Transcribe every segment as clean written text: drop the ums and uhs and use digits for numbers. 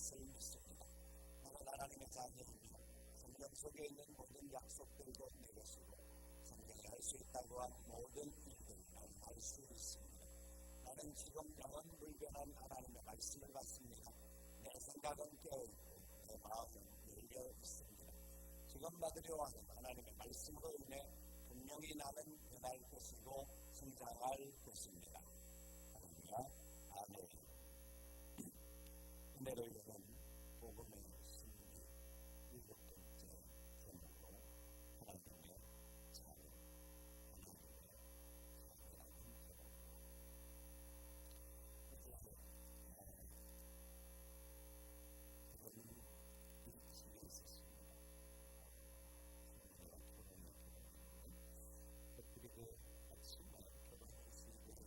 것을 믿습니다. 나는 하나님의 자녀이며 성경 속에 있는 모든 약속들도 내 것이고 성경이 할 수 있다고 한 모든 일들 나는 할 수 있습니다. 나는 지금 영원 불변한 하나님의 말씀을 받습니다. 내 생각은 깨어있고 내 마음은 열려 있습니다. 지금 받으려 하는 하나님의 말씀으로 인해 분명히 나는 변할 것이고 성장할 것입니다. 할렐루야. 아멘. 은혜를 여는 복음의 승리 7번째 제목으로 하나님의 자녀, 하나님의 자녀라는 제목입니다. 저는 집에 있었습니다. 내가 그리고 아침에 결혼했을 때 이제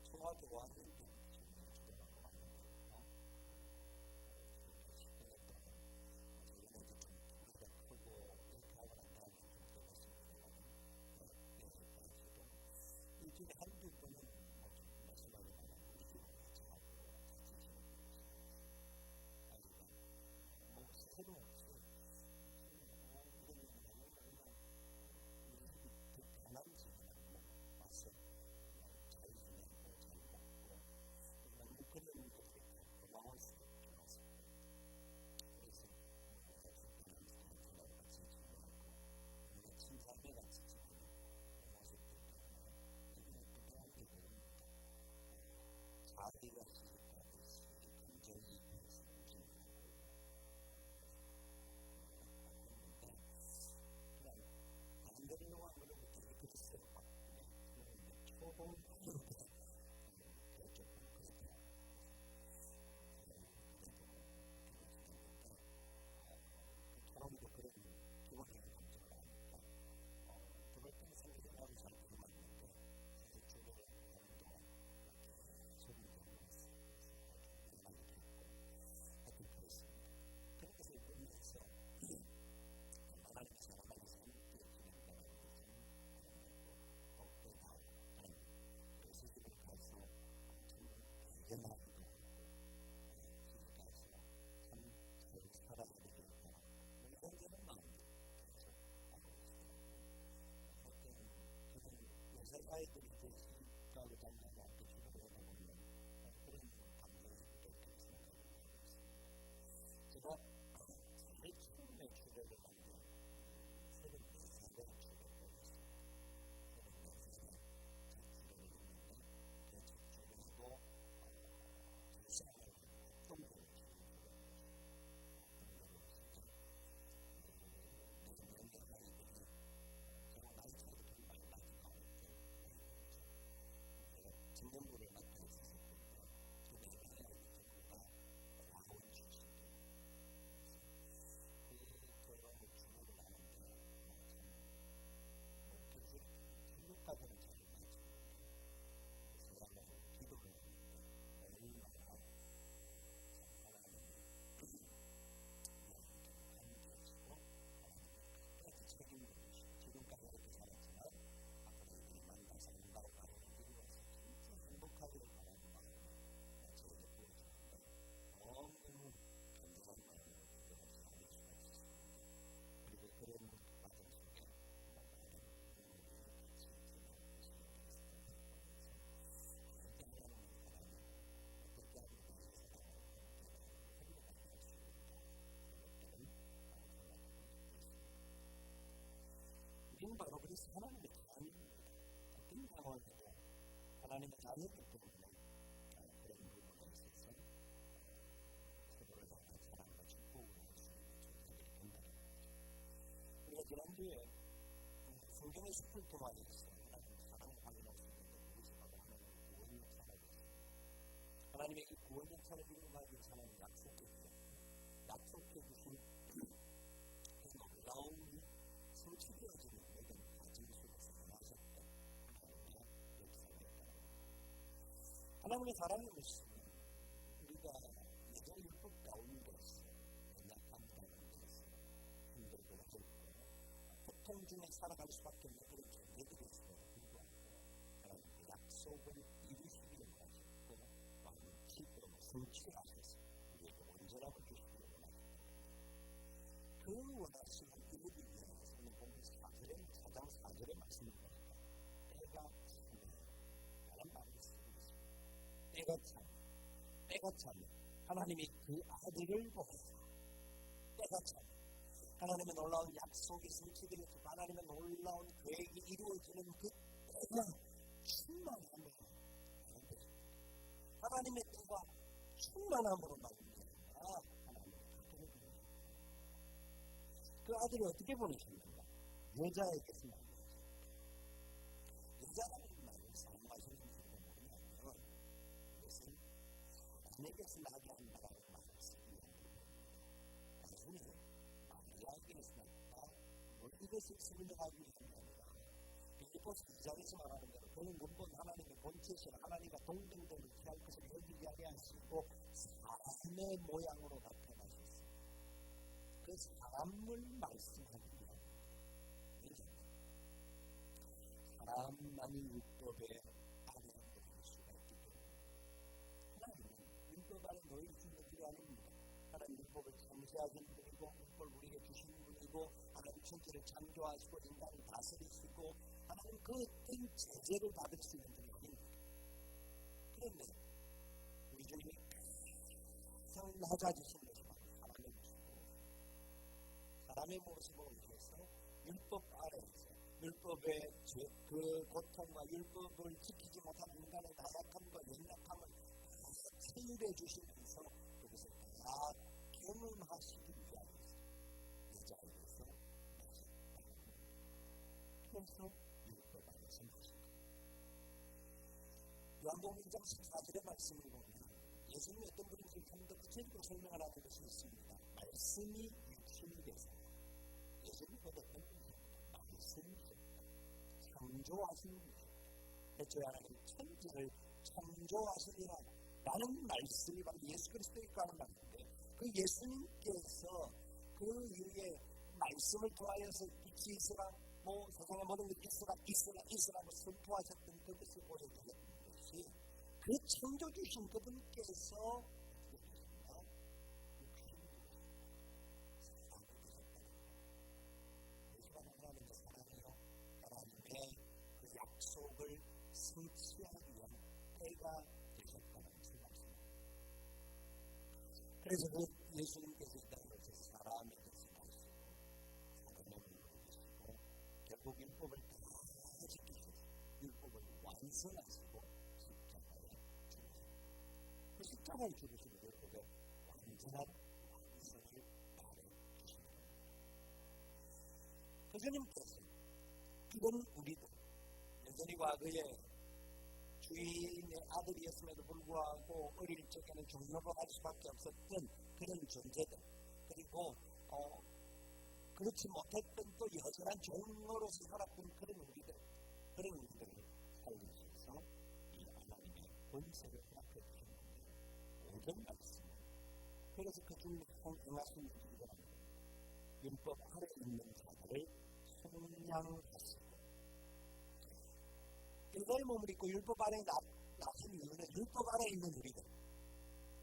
초등학교 학년 때 초등학교 학년 때부터 저희는 좀 키가 크고 이렇게 하고 난 다음에 좀 되었습니다만 일주일에 한두 번은 좀 말씀하고 나면 일주일에 같이 하고 같이 지내고 아이가 뭐 새로운 이런 변한지 와서 잘 지내고 잘 먹고 그런 것들이 고마울 수밖에 없습니다. 그래서 부모님과 같이 지내고 우리가 친자매 같이 지내는 모습들 때문에 이번에 부모님께 배웁니다. 자기가 시집가듯이 감정이 있어서 지내고 했는데 그냥 반대로 하면 되게 그랬어요. 초봉으로 조금 그렇게 처음부터 그런 기본적인 감정을 하니까 그럴 때는 생각이 나도 잘 모르겠는데 사실 주변에 가는 동안 이렇게 소리를 들으면서 연락이 됐고 하여튼 그렇습니다. 그렇게 해서 보면서 하나님의 사랑하면서 함께 지낸다는 것은 또 나오고 그래서 집에 가서 되게 많이 배우고 집에 가서 참 잘 살아야 되겠다 이런 마음도 계속 하고 있어요. 저는 요새 아이들이 이제 시집가고 장가고 함께 출근을 하다 보면 그런 감정이 이렇게 생각을 하고 있습니다. 제가 제일 처음에 출애를 한 게 34살에 출애를 했습니다. 34살에 첫 출애를 했는데 그 첫 출애도 두 쌍을 합동으로 내년 아이들이 제가 나이 차이도 좀 많이 나긴 하는데 제가 청년부를 맡아 있었는데 그 내년 아이들 전부 다 과원 출신들 그런 주문을 하는데 참 생각하고는 잘 맞지 그래서 한번 기도를 했는데 얼마나 하나님이 함께하시고 끝까지 책임을 지시고 지금까지 이렇게 살았지만 앞으로 우리 만나서 인가를 바라는 이루어서 진짜 행복하기를 바라는 마음을 저에게 보여주는데 너무 간절한 마음으로 그것을 알릴 수가 있었습니다. 그리고 그런 과정 속에 많은 분들이 같이 지내고 계시는 게 있었던 것 같아서 어떻게 하면 하나님 어떻게 하면 나의 사랑을 행복하게 할 수 있는가 그것들은 생각하고 있습니다. 우리는 바로 그래서 하나님의 자녀입니다. 어떤 상황에도 하나님의 자녀이기 때문에 그런 부분에 있어서 서로를 향한 사랑과 축복을 할 수 있는 존재들이 된다는 거죠. 우리가 지난주에 성경의 숲을 통하여서 하나님의 사랑을 확인할 수 있는 것이 바로 하나님의 구원 역사가 있습니다. 하나님의 이 구원 역사를 이루어가기 위해서 하나님의 약속해 주신 그 놀라운 성취되어지는 모든 과정 속에서 행하셨던 하나님의 역사가 있다는 하나님의 사랑의 모습은 우리가 예전 율법 가운데서 연약함 가운데서 힘들고 어렵고 고통 중에 살아갈 수밖에 없는 그런 존재들이 있어요. 불구하고 하나님의 약속을 이루시기를 원하셨고 많은 기쁨으로 성취하셔서 우리에게 온전함을 주시기를 원하셨다. 그 원하시는 이루기 위해서 오늘 보면 4장 4절의 말씀을 보니까 때가 차네 라는 말을 쓰고 있습니다. 때가 차네 하나님이 그 아들을 보내서 때가 차네 하나님의 놀라운 약속이 성취되어서 하나님의 놀라운 계획이 이루어지는 그 때가 충만함으로 하는 것입니다. 하나님의 때가 충만함으로 말입니다. 하나님의 아들을 보내셨습니다. 그 아들을 어떻게 보내셨는가? 여자에게서 말이죠. 여자라는 말을 사용하시는 이유가 뭐냐면 이것은 사람에게서 나게 한다라는 말을 쓰기 위함입니다. 단순히 마리아에게서 났다 이것을 설명하기 위함이 아니라 빌립보서 2장에서 말하는 대로 그는 물론 하나님의 본체시라 하나님과 동등됨을 취할 것을 여기지 아니하시고 사람의 모양으로 나타나셨습니다. 그 사람을 말씀하기 위함입니다. 사람만이 율법의 아래에 놓일 수가 있기 때문에 하나님은 율법 아래 놓일 수 있는 분이 아닙니다. 하나님 율법을 창시하신 분이고 율법을 우리에게 주신 분이고 하나님 천지를 창조하시고 인간을 다스리시고 하나님 그 어떤 제재를 받을 수 있는 분이 아닙니다. 그런데 우리 주님이 가장 낮아지신 것이 바로 사람의 모습으로 사람의 모습으로 인해서 율법 아래에서 율법의 그 고통과 율법을 지키지 못한 인간의 나약함과 연약함을 체휼해 주시면서 그것을 다 경험하시기 위하여서 여자에게서 나셨다. 그래서 율법 안에서 나셨다. 요한복음 1장 14절의 말씀을 보면 예수님이 어떤 분인지 좀 더 구체적으로 설명을 하는 것이 있습니다. 말씀이 육신이 되서 예수님이 어떤 분이십니까? 말씀이십니다. 창조하시는 분이십니다. 대초에 하나님 천지를 창조하시리라는 말씀이 바로 예수 그리스도에 관한 말인데 그 예수님께서 그 이후에 말씀을 통하여서 빛이 있으라 세상의 모든 것이 있으라고 선포하셨던 그것을 보여주는 것이 그 창조주신 그분께서 하나님의 사랑이요 하나님의 그 약속을 성취하기 위한 때가 되셨다는 것을 말씀합니다. 그래서 그 예수님께서 이 땅에 오셔서 사람의 것을 하시고 사람의 물을 주시고 결국 율법을 다 지키셔서 율법을 완성하시고 십자가에 죽으십니다. 그 십자가에 죽으신 율법의 완전한 완성을 말해주시는 겁니다. 그 주님께서 이런 우리들 여전히 과거에 주인의 아들이었음에도 불구하고 어릴 적에는 종로로 갈 수밖에 없었던 그런 존재들 그리고 그렇지 못했던 또 여전한 종로로서 살았던 그런 우리들을 살리셔서 이 하나님의 권세를 앞에 두셨는데 모든 말씀 그래서 그 주님이 행하신 일이 이거랍니다. 율법 아래 있는 자들을 속량하시고 일거의 몸을 입고 율법 아래 나신 이유는 율법 아래 있는 우리들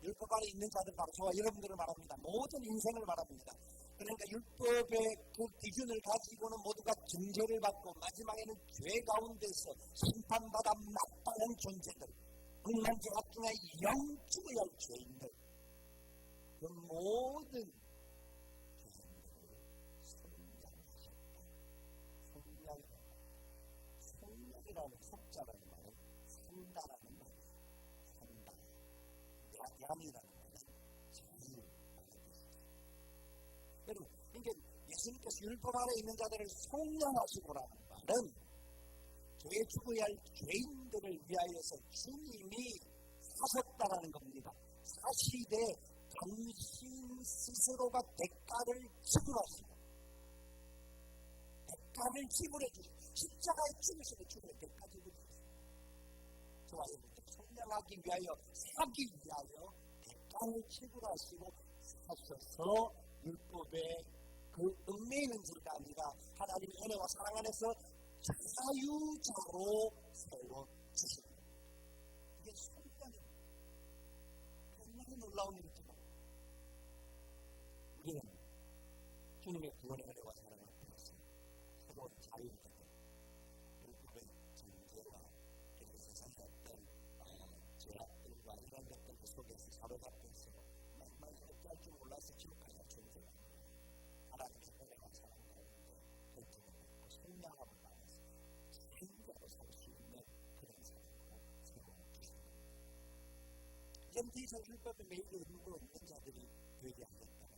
율법 아래 있는 자들 바로 저와 여러분들을 말합니다. 모든 인생을 말합니다. 그러니까 율법의 그 기준을 가지고는 모두가 정죄를 받고 마지막에는 죄 가운데서 심판받아 마땅한 존재들 국난제가 중에 영죽어야 할 죄인들 그 모든 죄인들을 속량하셨다. 속량이라는 속자라는 말은 산다라는 말이에요. 산다. 양이라는 말은 자유라는 뜻이죠. 여러분, 그러니까 예수님께서 율법 아래 있는 자들을 속량하시고라는 말은 죄에 죽어야 할 죄인들을 위하여서 주님이 사셨다라는 겁니다. 사시되 당신 스스로가 대가를 지불하시고 대가를 지불해 주시고 십자가에 죽으시고 주님의 대가 지불해 주셨습니다. 저와 여러분들 성장하기 위하여, 사기 위하여 대가를 지불하시고 사셔서 율법의 그 얽매이는 죄가 아니라 하나님의 은혜와 사랑 안에서 자유자로 세워주십니다. 이게 성장입니다. 얼마나 놀라운 일이지만 우리는 주님의 구원의 은혜와 사랑 앞에서 새로운 자유를 얻고 율법의 정죄와 그리고 세상의 어떤 죄악들과 이런 것들 속에서 사로잡혀서 정말 어찌할 줄 몰라서 지옥까지 존재합니다. 하나님의 은혜와 사랑 가운데 결정을 받고 성량함을 받아서 자유자로 살 수 있는 그런 삶으로 세워주십니다. 이제는 더 이상 율법에 매일 의무가 없는 자들이 되지 않겠다는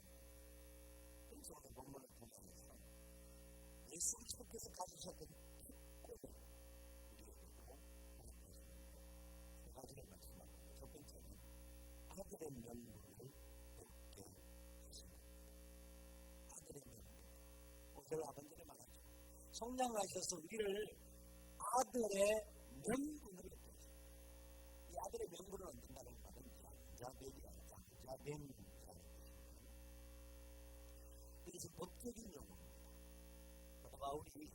그래서 오늘 본문을 통해서 예수 그리스도께서 가지셨던 특권을 우리에게도 허락하십니다. 세 가지를 말씀합니다. 첫 번째는 아들의 명분을 얻게 하십니다. 아들의 명분. 오늘 아버지를 말하죠. 성장하셔서 우리를 아들의 명분을 얻게 하십니다. 이 아들의 명분을 얻는다는 말은 양자되기 아니라 양자된 자입니다. 그래서 법적인 용어입니다. 그러다가 우리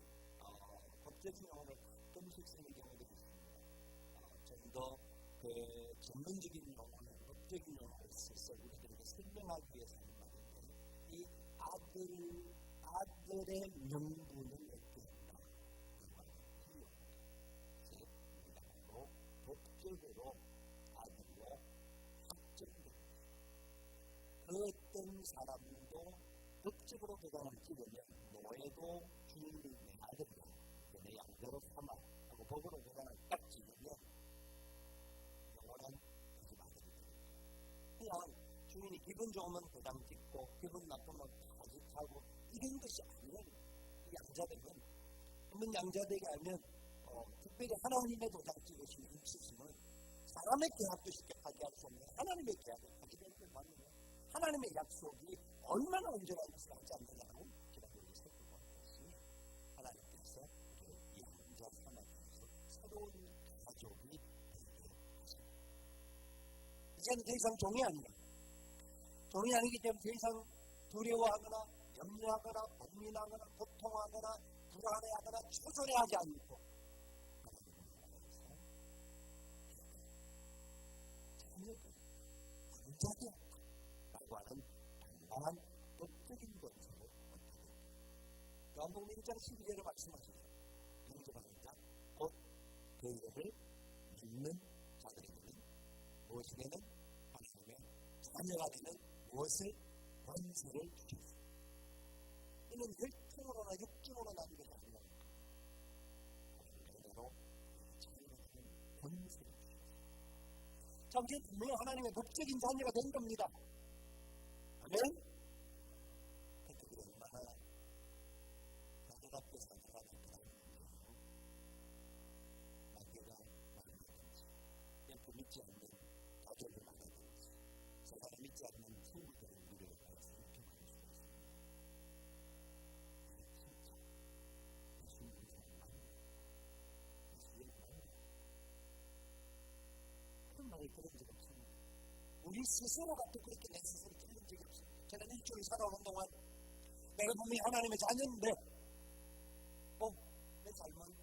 법적인 용어를 가끔씩 쓰는 경우도 있습니다. 좀 더 그 전문적인 용어는 법적인 용어를 써서 우리들에게 설명하기 위해서 하는 말인데 이 아들의 명분을 얻게 한다. 그 말은 그 용어입니다. 우리가 법적으로 아들로 확정됩니다. 그 어떤 사람도 법적으로 도장을 찍으면 노예도 주님이 내 아들이야, 내 양자로 삼아 하고 법으로 도장을 딱 찍으면 영원한 그 아들이 됩니다. 그냥 주인이 기분 좋으면 도장 찍고 기분 나쁘면 가지하고 이런 것이 아니면 양자되면 한번 양자되게 하면 특별히 하나님의 도장 찍으시는 인치심은 사람의 계약도 쉽게 파기할 수 없는 하나님의 계약을 파기될 때 맞는 하나님의 약속이 얼마나 온전한 것을 하지 않느냐고 기다리고 살펴보는 것이 하나님께서 우리를 양자 삼아주셔서 새로운 가족이 되게 하십니다. 이제는 더 이상 종이 아니라 종이 아니기 때문에 더 이상 두려워하거나 염려하거나 고민하거나 고통하거나 불안해하거나 초조해하지 않고 하나님의 나라에서 자녀들 양자되었다 라고 하는 당당한 법적인 권세를 얻게 됩니다. 요한복음 1장 12절에 말씀하시죠. 영접하는 자, 곧 그 이름을 믿는 자들에게는 무엇에게는 하나님의 자녀가 되는 무엇을 권세를 주셨습니다. 이는 혈통으로나 육중으로 나는 것이 아니라 그대로 자녀가 되는 권세를 주셨습니다. 자, 이제 분명 하나님의 법적인 자녀가 된 겁니다. 아멘? 그들이 얼마나 자녀 앞에 살아가는가 마귀가 말하든지 옆에 믿지 않는 가족을 말하든지 세상에 믿지 않는 친구들의 미래에 대해서 이렇게 말할 수가 있습니다. 진짜 예수님이 사랑합니다. 예수님이 사랑합니다. 그런 말을 들은 적 없습니다. 우리 스스로가 또 그렇게 내 스스로 들은 적이 없습니다. 저는 일주일 살아오는 동안 내가 분명히 하나님의 자녀인데 내 삶은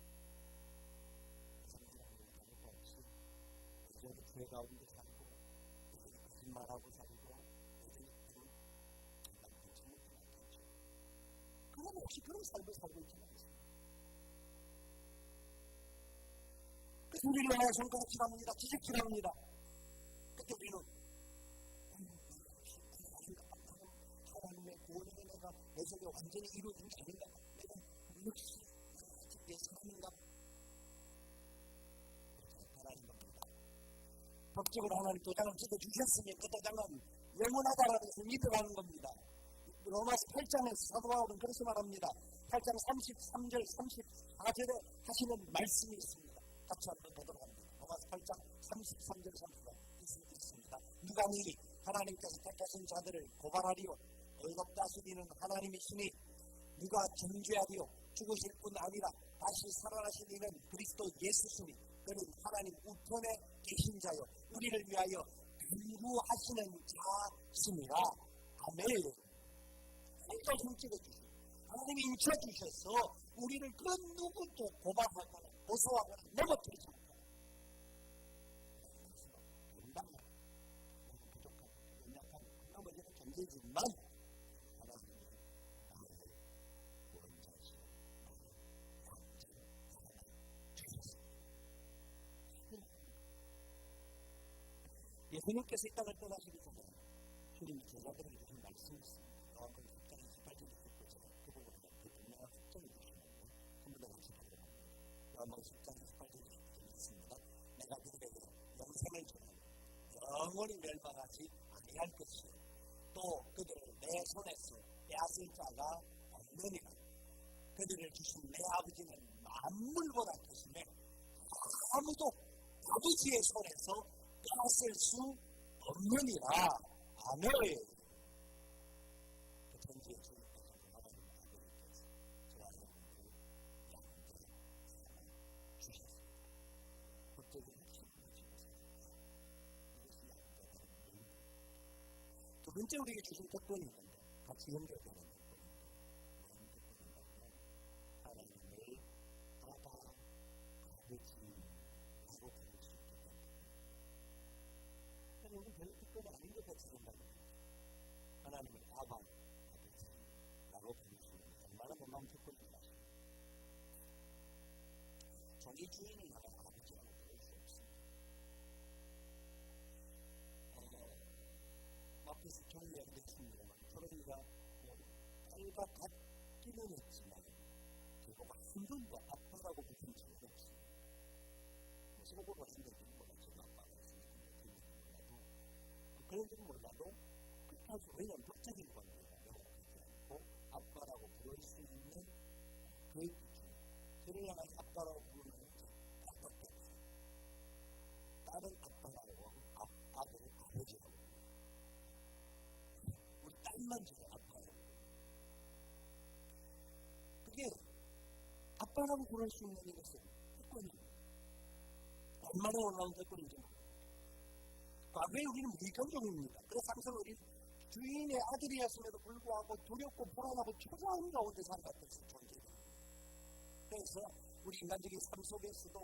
세상이라는 것도 없이 여전히 죄 가운데 살고 여전히 거짓말하고 살고 여전히 정말 그렇지 못하겠죠. 그건 혹시 그런 삶을 살고 있지는 않습니다. 그래서 우리를 하나 손가락질합니다. 지적질합니다. 그때 우리는 하나님의 구원의 은혜가 내 속에 완전히 이루어진 게 아닌가? 내가 역시 하나님께 사랑인가? 그렇지 않다라는 겁니다. 법적으로 하나님 도장을 찍어주셨으면 그 도장은 영원하다라는 것을 믿으라는 겁니다. 로마서 8장에서 사도 바울은 그렇게 말합니다. 8장 33절, 34절에 하시는 말씀이 있습니다. 같이 한번 보도록 합니다. 로마서 8장 33절, 34절 있습니다. 누가 니 하나님께서 택하신 자들을 고발하리요 의롭다 하시리는 하나님이시니 누가 정죄하리요 죽으실 뿐 아니라 다시 살아나신 이는 그리스도 예수시니 그 그는 하나님 우편에 계신 자요 우리를 위하여 간구하시는 자심이라. 아멘. 혼자 힘찍어 주시고 하나님이 인쳐주셔서 우리를 그 누구도 고발하거나 고소하거나 넘어뜨리지 않고 건강한 부족한 연약한 나머지는 존재지만 하나님은 나의 원자시오 나의 양자를 주셨습니다. 예수님께서 이 땅을 떠나시기 전에 주님이 제자들에게 주신 말씀이 있습니다. 요한복음 10장 28절 29절 그 부분을 분명한 확정해 주시는데 한 번 더 같이 보도록 합니다. 요한복음 10장 28절 29절 있습니다. 내가 그들에게 영생을 주는 영원히 멸망하지 아니할 것이요 또 그들을 내 손에서 빼앗을 자가 없느니라. 그들을 주신 내 아버지는 만물보다 크시매 아무도 아버지의 손에서 빼앗을 수 없느니라. 아멘. 그 전지의 주님께서 하나님 아버지께서 저와 여러분들을 양자의 사랑을 주셨습니다. 법적인 핵심을 집어서 이것이 양자라는 의미입니다. 두 번째 우리에게 주신 특권이 있는데 같이 연결되는 특권입니다. 무슨 특권이냐면 하나님의 아빠, 아버지라고 부를 수 있기 때문에 이건 별 특권이 아닌 것 같이 생각합니다. 하나님을 아빠, 아버지라고 부를 수 있는 얼마나 놀라운 특권인지 아십니까? 종이 주인을 나가는 아버지라고 부를 수 없습니다. 마피스 경리하게 됐습니다만 토론이가 딸과 같기는 했지만 결국 한 번도 아빠라고 부른 적이 없습니다. 속으로 생각이 뭐가 제가 아빠가 있으니까 그런 줄은 몰라도 끝까지 왜냐하면 법적인 관계가 명확하지 않고 아빠라고 부를 수 있는 그 기준 그를 향해서 아빠라고 부르는 것은 아빠밖에 없어요. 딸은 아빠라고 하고 아들은 아버지라고 합니다. 우리 딸만 지금 아빠라고 합니다. 그게 아빠라고 부를 수 있는 이것은 특권입니다. 얼마나 놀라운 특권인지 모릅니다. 과거에 우리는 미경종입니다. 그래서 항상 우리 주인의 아들이었음에도 불구하고 두렵고 불안하고 초조한 가운데 살아갔던 존재입니다. 그래서 우리 인간적인 삶 속에서도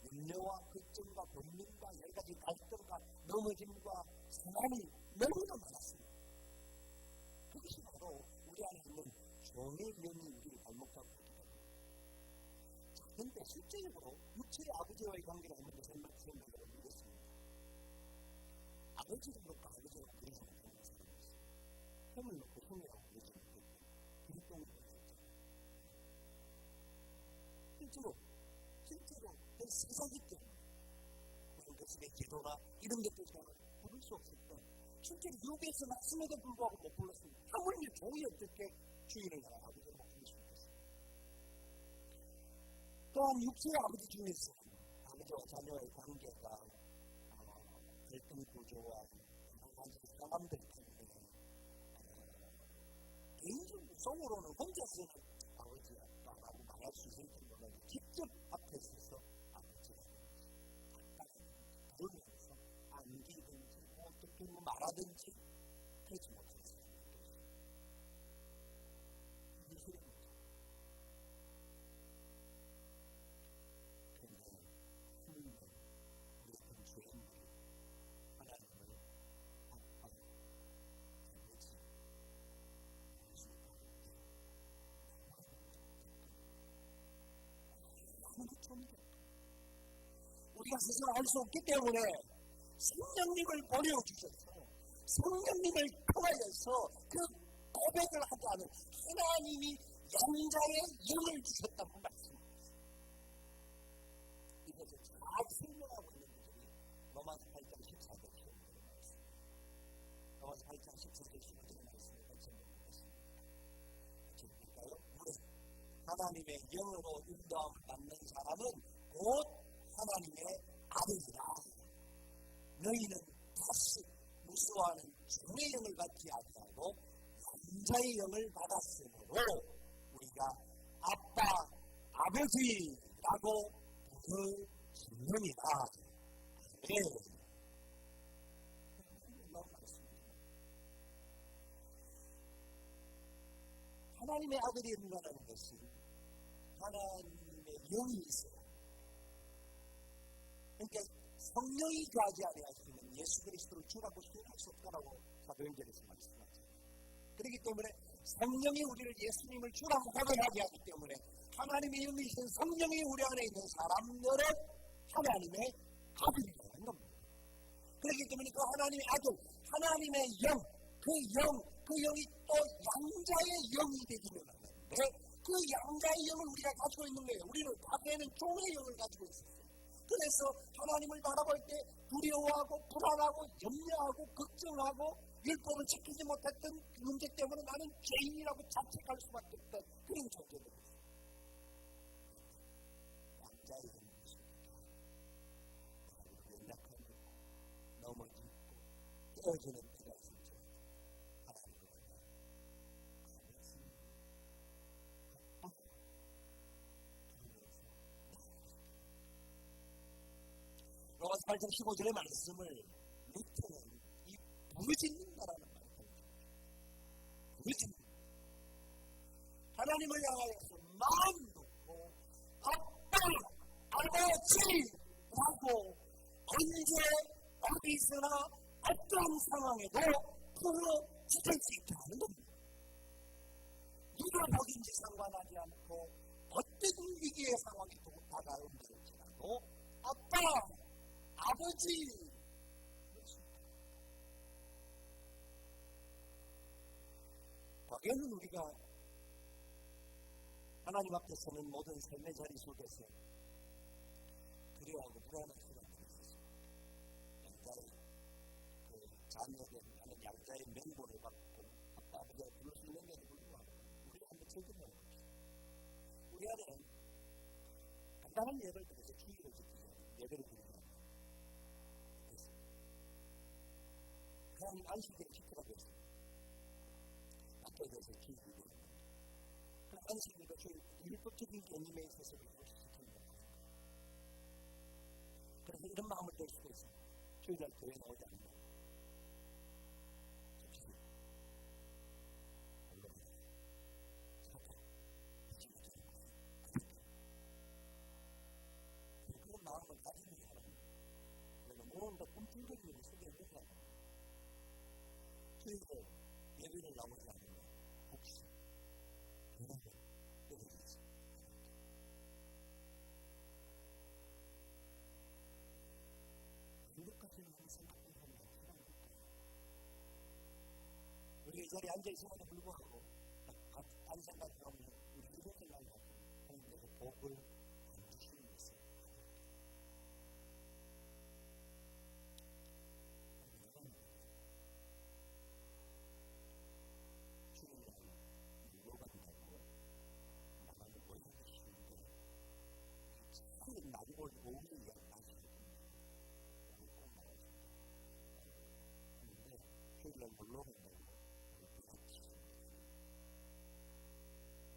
염려와 걱정과 고민과 여러 가지 갈등과 넘어짐과 상함이 너무나 많았습니다. 그것이 바로 우리 안에 있는 종의 영이 우리를 발목 잡고 있기 때문입니다. 그런데 실제적으로 육체의 아버지와의 관계를 한번 생각해 보겠습니다. 아버지를 놓고 아버지를 부르지 못하는 사람이 있어요. 형을 놓고 형이라고 부르지 못했고 그리스도를 부르셨잖아요. 실제로 그 세상이기 때문에 무슨 교수의 제도나 이런 것들 때문에 부를 수 없을 때 실제로 육에서 났음에도 불구하고 못 불렀습니다. 하물며 종이 어떻게 주인을 나라 아버지를 못 부를 수 있겠어요. 또한 육체의 아버지 중에서 아버지와 자녀의 관계가 갈등 구조와 상황들 때문에 개인적으로 속으로는 혼자서는 아버지 아빠라고 말할 수 있을 정도로 직접 앞에 서서 아버지라든지 아빠라든지 부르면서 안기든지 어떻게 말하든지 그렇지 못했어요. 미술입니다. 그런데 우리 같은 죄인들이 하나님을 아빠, 아버지, 아무도 존재. 우리가 스스로 할 수 없기 때문에 성령님을 보내주셔서 성령님을 통하여서 그 고백을 하지 않은 하나님이 양자의 영을 주셨다는 말씀입니다. 이것을 잘 설명하고 있는 분들이 로마서 8장 14절 15절에 나왔습니다. 로마서 8장 14절 15절에 말씀을 같이 읽어보겠습니다. 같이 읽을까요? 하나님의 영으로 인도함을 받는 사람은 곧 하나님의 아들이라. 너희는 다시 무수하는 종의 영을 받지 아니하고 양자의 영을 받았으므로 우리가 아빠, 아버지라고 부를 성령이다. 예. 하나님의 아들이 된다는 것은 하나님의 영이 있어요. 그러니까 성령이 거하지 아니하시면 예수 그리스도를 주라고 수행할 수 없다라고 사도행전에서 말씀하죠. 그렇기 때문에 성령이 우리를 예수님을 주라고 고백하게 하기 때문에 하나님의 영이신 성령이 우리 안에 있는 사람들은 하나님의 아들이 되는 겁니다. 그렇기 때문에 그 하나님의 아들, 하나님의 영, 그 영이 또 양자의 영이 되기는 하는데 그 양자의 영을 우리가 가지고 있는 거예요. 우리는 과거에는 종의 영을 가지고 있었어요. 그래서 하나님을 바라볼 때 두려워하고 불안하고 염려하고 걱정하고 율법을 지키지 못했던 문제 때문에 나는 죄인이라고 자책할 수밖에 없던 그런 존재가 있어요. 양자의 영이 있습니다. 연약함을 넘어지고 깨어지는 때가 있습니다. 하나님을 로마서 8장 15절의 말씀을 루터는 이 부르짖는다라는 말을 부르짖는 하나님을 향하여서 마음 놓고 아빠, 아버지라고 언제 어디서나 어떤 상황에도 부르짖을 수 있게 하는 겁니다. 누가 보든지 상관하지 않고 어떤 위기의 상황이 다가온다할지라도 아빠, 아버지 과거에는 우리가 하나님 앞에서는 모든 삶의 자리 속에서 두려워하고 불안한 시간들이 있었습니다. 양자의 자녀된 하는 양자의 맹보를 받고 아빠 아버지가 부를 수 있는 게 불구하고 우리가 한번 적용하는 거죠. 우리 안에는 간단한 예를 들어서 주의를 지키자 예배를 드리는 하나님 안식일을 지키라고 했습니다. 앞에 대해서 기억이 됩니다. 안식일과 율법적인 개념에 있어서 그렇게 지킨다. 그래서 이런 마음을 들 수도 있습니다. 주일날 교회 나오지 않는다. 그런 마음을 가지는 사람입니다. 그래서 모른다 꿈틀거리는 일을 속에 있는 사람입니다. 주일에 예배를 나오지 않으면 혹시 그날을 빼버리지 이것까지는 항상 갖고 있는 사람이 없다. 우리가 이 자리에 앉아있음에도 불구하고 딴 생각하면 우리 이런 생각을 하고 하나님께서 복을 안 주시는 것을 나중을 모으는 게 아니거든요. 꼭 나와있습니다. 그런데 휴일날 놀러 간다고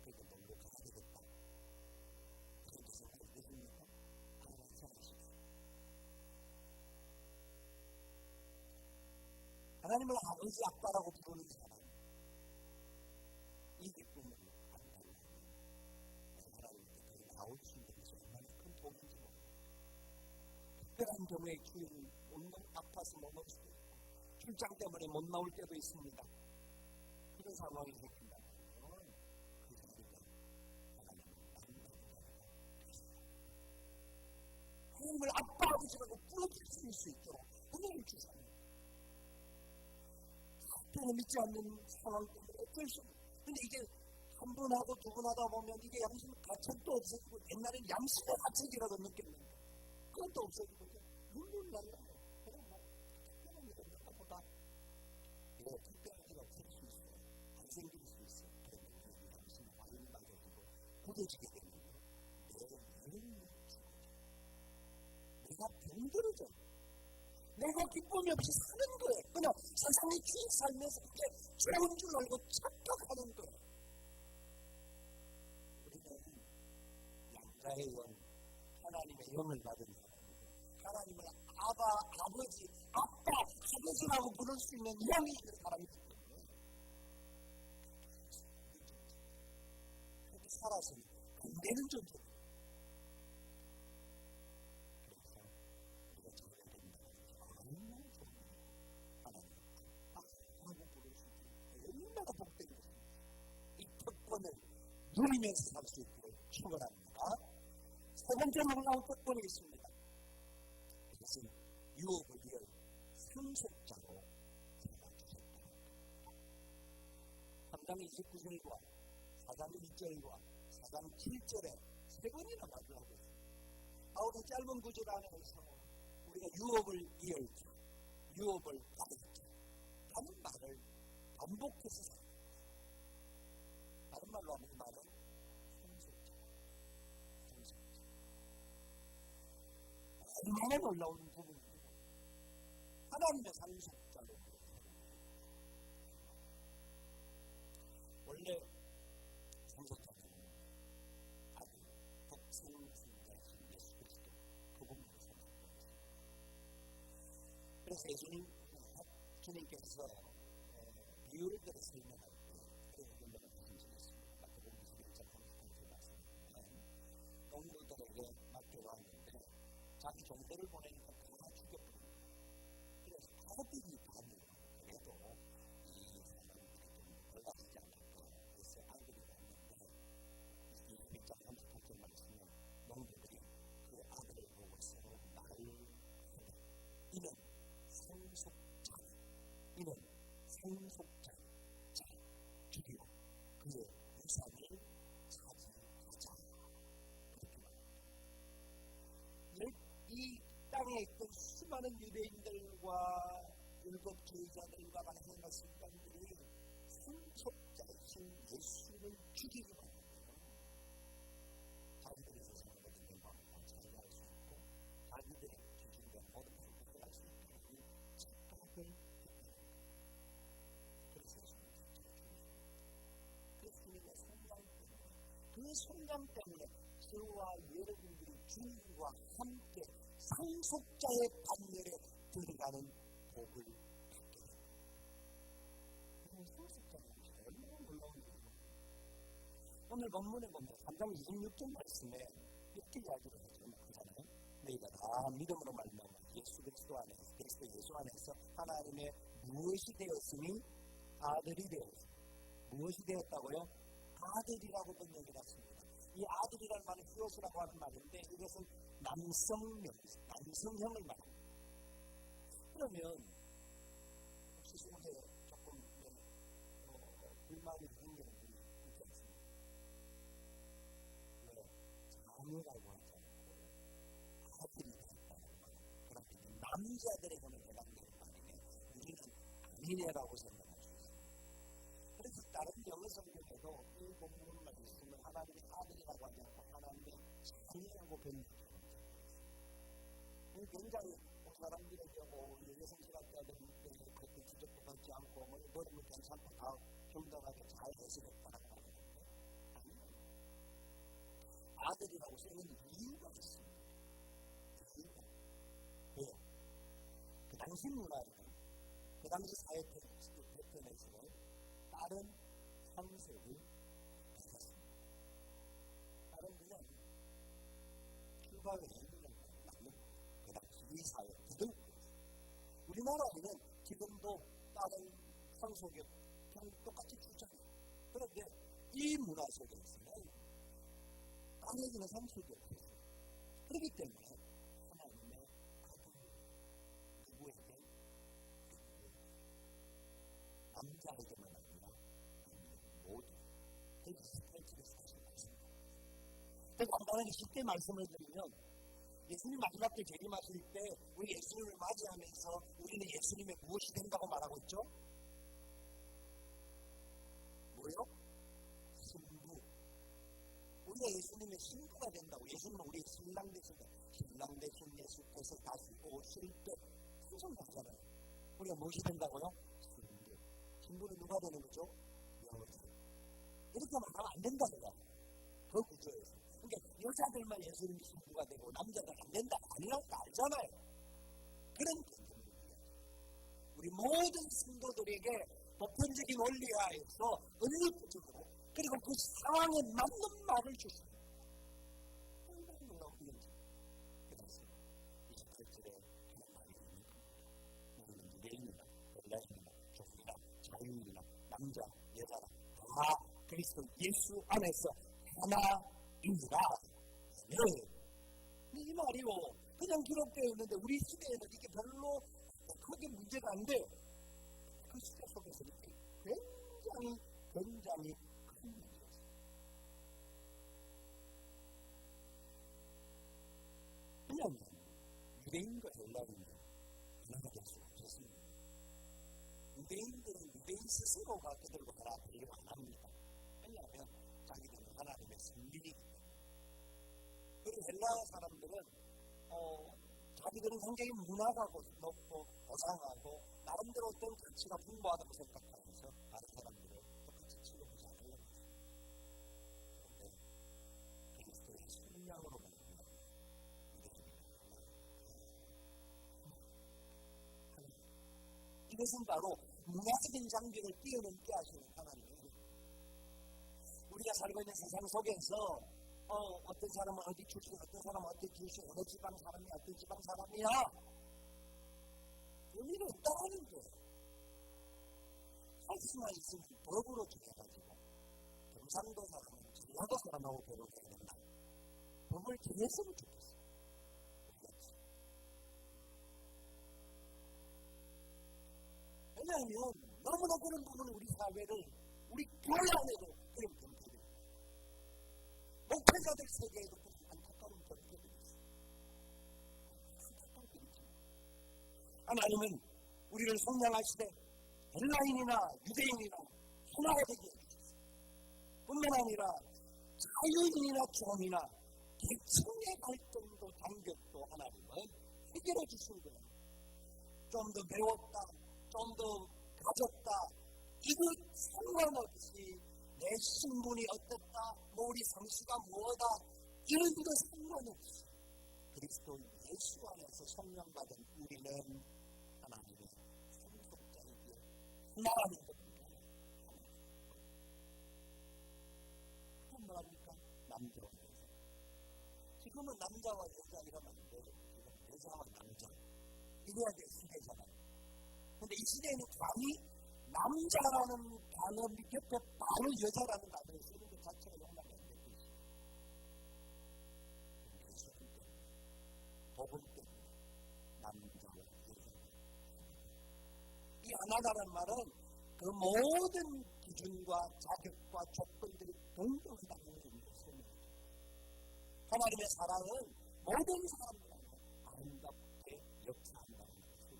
그러니까 놀러 가야 되겠다. 그렇게 생각이 되십니까? 하나님 생각하십시오. 하나님을 아버지 아빠라고 부르는 사람 이 기쁨을 안 달라고 하나님께 나올 수 있는 것이 얼마나 큰 도움인지 모릅니다. 특별한 경우에 주일을 아파서 못 나올 수도 있고 출장 때문에 못 나올 때도 있습니다. 그런 상황이 생긴다면 그 자리가 하나님을 만나는 자리가 되십니다. 하나님을 아빠 아버지라고 불러줄 수 있도록 은혜를 주십니다. 때는 믿지 않는 상황 때문에 어쩔 수 없어요. 근데 이게 한 번 하고 두 번 하다 보면 이게 양심 가책도 없어지고 옛날엔 양심의 가책이라도 느꼈는데 그것도 없어지고 눈물 날라요. 그냥 뭐 특별한 일이 없는가 보다. 이거 특별한 일이 없을 수 있어요. 안 생길 수 있어요. 그러면 우리 양심이 완전히 망가지고 굳어지게 되면요. 내가 늘 죽어져. 내가 병들어져. 내가 기쁨이 없이 사는 거예요. 그냥 세상의 주인 살면서 그게 좋은 줄 알고 착각하는 거예요. 우리는 양자의 영, 하나님의 영을 받은 하나님을 아버지, 아빠, 아버지라고 부를 수 있는 영이 있는 사람이기 때문에 그렇게 살아서는 안 되는 존재입니다. 그래서 우리가 저를 된다는 얼마나 좋은 하나님 아빠라고 부를 수 있는 얼마나 복된 것입니다. 이 특권을 누리면서 살 수 있기를 축원합니다. 세 번째 놀라운 특권이 있습니다. 이것은 유업을 위해 상속자로 세워주셨다. 3장 29절과 4장 2절과 4장 7절에 세 번이나 마주하고 있습니다. 바울은 짧은 구절 안에서 우리가 유업을 이을 자, 유업을 받을 자 하는 말을 반복해서 삽니다. 다른 말로 하면 이 말은 상속자. 얼마나 놀라운 부분입니다. 하나님의 상속자로 원래 상속자는 아들, 독생자이신 예수 그리스도 그분으로 상속되었습니다. 그래서 주님께서 비유를 들어 설명할 때 그런 것을 말씀드렸습니다. 마태복음 21장 33절 말씀인데 농부들에게 맡겨왔는데 자기 종들을 보내니까 다 죽여버립니다. 그래서 아들이 반을 그래도 이 사람들이 좀 걸러지지 않을까 해서 아들이 왔는데 이 21장 38절 말씀에 농부들이 그 아들을 보고 서로 말을 이는 상속자 이는 상속자 자 죽이고 그의 유산을 차지하자 그렇게 말합니다. 이 땅에 있던 수많은 유대인들과 율법주의자들과 만나는 순간들이 상속자이신 예수를 죽이기로 합니다. 자기들의 세상을 얻는 마음을 자유할 수 있고 자기들의 기준과 모든 것을 해결할 수 있도록 이 착각을 그래서 예수님의 성장 때문에 그 성장 때문에 저와 여러분들이 주님과 함께 상속자의 반열에 들어가는 복을 받게 됩니다. 상속자는 얼마나 놀라운 일입니다. 오늘 본문에 보면 3장 26절 말씀에 이렇게 이야기를 하잖아요. 너희가 다 믿음으로 말미암아 예수 그리스도 안에서 그리스도 예수 안에서 하나님의 무엇이 되었으니 아들이 되었습니다. 무엇이 되었다고요? 아들이라고 번역을 했습니다. 이 아들이라는 말은 히오스라고 하는 말인데 이것은 남성형을 말합니다. 그러면 혹시 속에 조금 불만이 있는 경우들이 있지 않습니까? 왜? 자녀라고 하지 않고 아들이 되었다는 말. 그러면 남자들에게는 해당되는 말이네. 우리는 아니네라고 생각할 수 있습니다. 그래서 다른 영어 성경에도 이 본문을 말씀은 하나님의 아들이라고 하지 않고 하나님의 자녀라고 변형하는 굉장히 사람들에게 여성신학자들에게 그렇게 지적도 받지 않고 머리는 괜찮고 다 평등하게 잘 해석했다라고 하는데 아니요. 아들이라고 쓰는 이유가 있습니다. 이유가 왜요? 그 당시 문화에는 그 당시 사회 패턴에서 다른 상속을 받았습니다. 다른 그냥 출발을 이 사회, 우리나라에는 지금도 다른 상속이 똑같이 주잖아요. 그런데 이 문화 속에서는 아내에게는 상속이 없어요. 그렇기 때문에 하나님의 아들 누구에게 남자에게만 아니라 모두 128절의 사실 말씀입니다. 간단하게 쉽게 말씀을 드리면 예수님 마지막 때 재림하실 때 우리 예수님을 맞이하면서 우리는 예수님의 무엇이 된다고 말하고 있죠? 뭐요? 신부. 우리가 예수님의 신부가 된다고. 예수님은 우리의 신랑 되신다. 신랑 되신 예수께서 다시 오실 때 승천하잖아요. 우리가 무엇이 된다고요? 신부. 신부는 누가 되는 거죠? 여자. 이렇게 말하면 안 된다고요. 그 구조에서. 그러니까 여자들만 예수님 신부가 되고 남자들 안 된다 아니라고 알잖아요. 그런 개념입니다. 우리 모든 성도들에게 보편적인 원리하에서 은유적으로 그리고 그 상황에 맞는 말을 주시는 상당히 놀라운 일이죠. 그래서 28절에 그런 말이 있는 겁니다. 우리는 유대인이나 헬라인이나 종이나 자유인이나 남자, 여자나 다 그리스도 예수 안에서 하나입니다. 네. 이 말이요. 그냥 기록되어 있는데 우리 시대에는 이게 별로 크게 문제가 안 돼요. 그 시대 속에서 이렇게 굉장히 큰 문제였어요. 왜냐하면 유대인과 헬라인은 하나가 될 수 없었습니다. 유대인들은 유대인 스스로가 그들과 하나 되려고 안 합니다. 왜냐하면 자기들은 하나님의 선민이기 때문에. 그리고 헬라 사람들은 자기들은 굉장히 문화가고 높고 고상하고 나름대로 어떤 가치가 풍부하다고 생각하면서 다른 사람들을 똑같이 취급하지 않으려고 했습니다. 그런데 그리스도의 성령으로 말미암아 이것은 바로 문화적인 장벽을 뛰어넘게 하시는 하나님의 우리가 살고 있는 세상 속에서 어떤 사람은 어디 출신, 어떤 사람은 어디 출신, 어느 지방 사람이야, 어떤 지방 사람이야. 의미가 없다는 거예요. 할 수만 있으면 법으로 정해가지고 경상도 사람은 전라도 사람하고 결혼해야 된다. 법을 정했으면 좋겠어요. 왜냐하면 너무나 그런 부분은 우리 사회를 우리 교회 안에도 그런 변태들이 목회자들 세계에도 그런 안타까운 변태들이 있어요. 안타까운 변태. 하나님은 우리를 성량하시되 헬라인이나 유대인이나 하나가 되게 해주셨어요. 뿐만 아니라 자유인이나 종이나 계층의 갈등도 단격도 하나님은 해결해 주신 거예요. 좀 더 배웠다, 좀 더 가졌다, 이거 상관없이 내 신분이 어떻다, 뭐 우리 성씨가 뭐다, 이런 거 상관없이 그리스도 예수 안에서 성령받은 우리는 하나님의 상속자이기에 하나님 겁니다. 그건 뭐랍니까? 남자와 여자. 지금은 남자와 여자 이러면 안 돼요. 지금 여자와 남자 이래야 될 시대잖아요. 근데 이 시대에는 감히 남자라는 단어 옆에 바로 여자라는 단어를 쓰는 것 자체가 용납이 안 되고 있어요. 그래서 법은 때문에 남자와 여자 이 하나다라는 말은 그 모든 기준과 자격과 조건들이 동등하다는 의미를 쓰는 거죠. 하나님의 사랑은 모든 사람들한테 아름답게 역사한다는 것을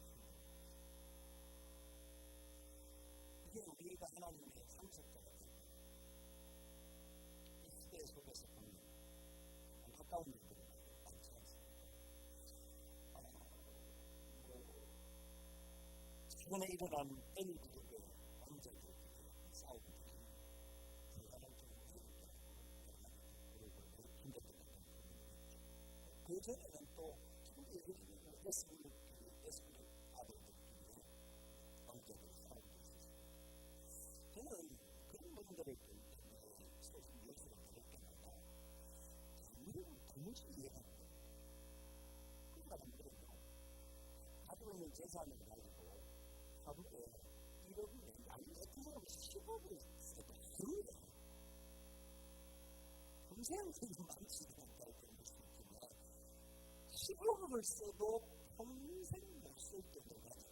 이게 우리가 하나님의 상속자가 되고 이 시대 속에서 보는 안타까운 일들이 많지 않습니까? 최근에 일어난 N그룹의 왕자들 싸우고 대단한 그룹을 힘들게 했던 그 전에는 또 SB 아들들끼리 왕자들이 싸우고 있었어요. 저는 그런 분들을 소식 예수를 들을 때마다 이름을 도무지 이해가 안 돼요. 그 사람들은요, 가지고 있는 재산을 가지고 하루에 1억을 아니 어떤 사람은 10억을 써도 그래요. 평생 그게 많지 않다고 그럴 수 있지만 10억을 써도 평생 못 쓸 때도 많아요.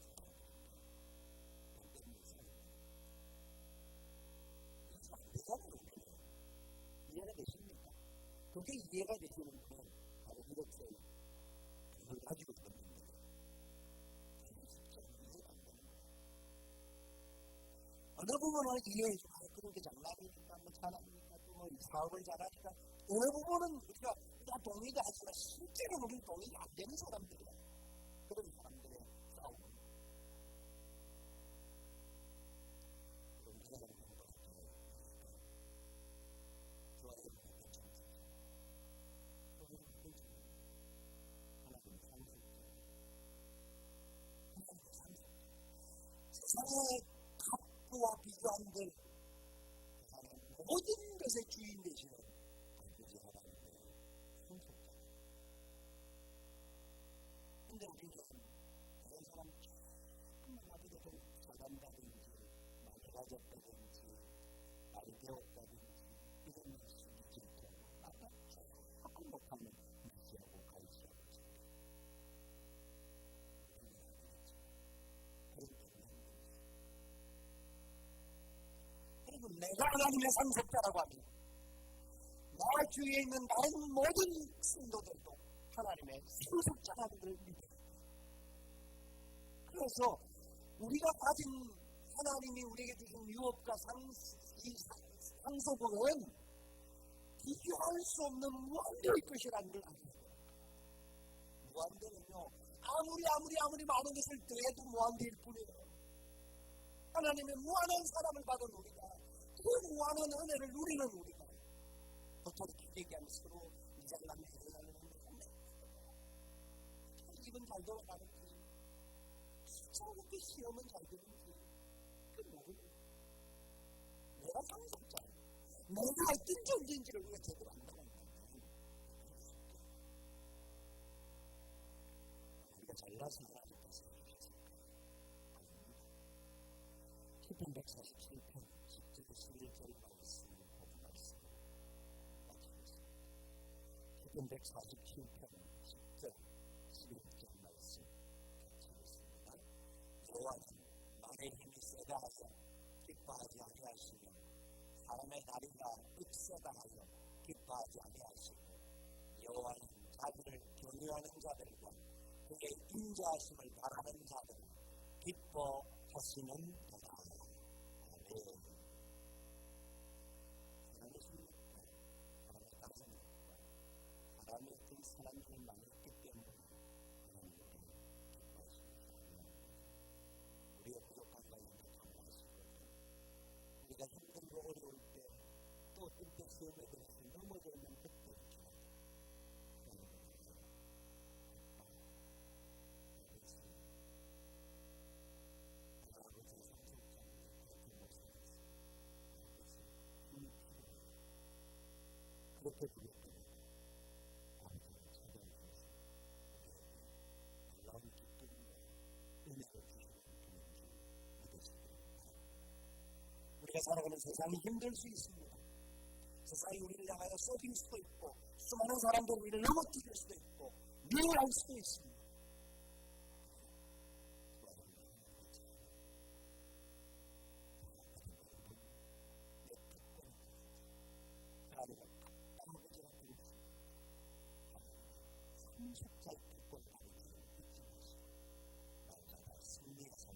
이해가 안 되잖아요. 이해가 되십니까? 그게 이해가 되시는 분은 바로 이렇게 돈을 가지고 있는 분들이에요. 이해가 안 되는 거예요. 어느 부분은 이해해주고 그런 게 장난이니까 뭐 잘하니까 또 뭐 사업을 잘하니까 어느 부분은 우리가 다 동의가 하지만 실제로 우리는 동의가 안 되는 사람들이에요. 그런 사람들의 싸움. 그런 사람들인 것 같아요. 좋아요. 괜찮습니다. 세상의 갑부와 비교한 들 모든 것의 주인 되시는 아버지 하나님의 손속자. 근데 우리는 다른 사람 조금만 아버지를 잘한다든지 많이 가졌다든지 많이 배웠다든지 이런 것을 느낄 때 나가 조금 못하면 무시하고 가시하고 그리고 내가 하나님의 상속자라고 합니다. 나 주위에 있는 다른 모든 성도들도 하나님의 상속자라는 걸 믿어요. 그래서 우리가 가진 하나님이 우리에게 주신 유업과 상속은 비교할 수 없는 무한대의 것이라는 걸 알아야 돼요. 무한대는요, 아무리 많은 것을 더해도 무한대일 뿐이에요. 하나님의 무한한 사람을 받은 우리가 그 무한한 은혜를 누리는 우리가 어떻게 얘기하면 서로 이장남이 일어나는 집은 잘 돌아가는지 수차국의 시험은 잘 되는지 그 모르는 내가 상속자예요. 내가 어떤 존재인지를 우리가 제대로 안다는 거예요. 우리가 잘나서 하나님께서 해주셨을까? 시편 147편 10절 11절 말씀을 보고 말씀을 마치겠습니다. 시편 147편 10절 11절 말씀 같이 읽겠습니다. 여호와는 말의 힘이 세다 하여 기뻐하지 아니하시며 사람의 다리가 윽세다 하여 기뻐하지 아니하시고 여호와는 자기를 경외하는 자들과 그의 인자하심을 바라는 자들을 기뻐하시는 도다. 아멘. 하나님의 신력과 하나님의 가정력과 하나님의 어떤 사람들을 만났기 때문에 하나님을 기뻐하십니다. 우리의 부족한 것을 감사하시거든요. 우리가 힘들고 어려울 때 또 어떤 때 시험에 들어서 넘어지면 그때 이렇게 그렇게 부르더니 아버지를 찾아오셔서 놀라운 기쁨과 은혜를 주시는 분인지 믿으시기 바랍니다. 우리가 살아가는 세상이 힘들 수 있습니다. 세상이 우리를 향하여 쏘길 수도 있고 수많은 사람들이 우리를 넘어뜨릴 수도 있고 미워할 수도 있습니다. 상속자의 특권을 받은 줄을 잊지 마시고 날마다 승리가 살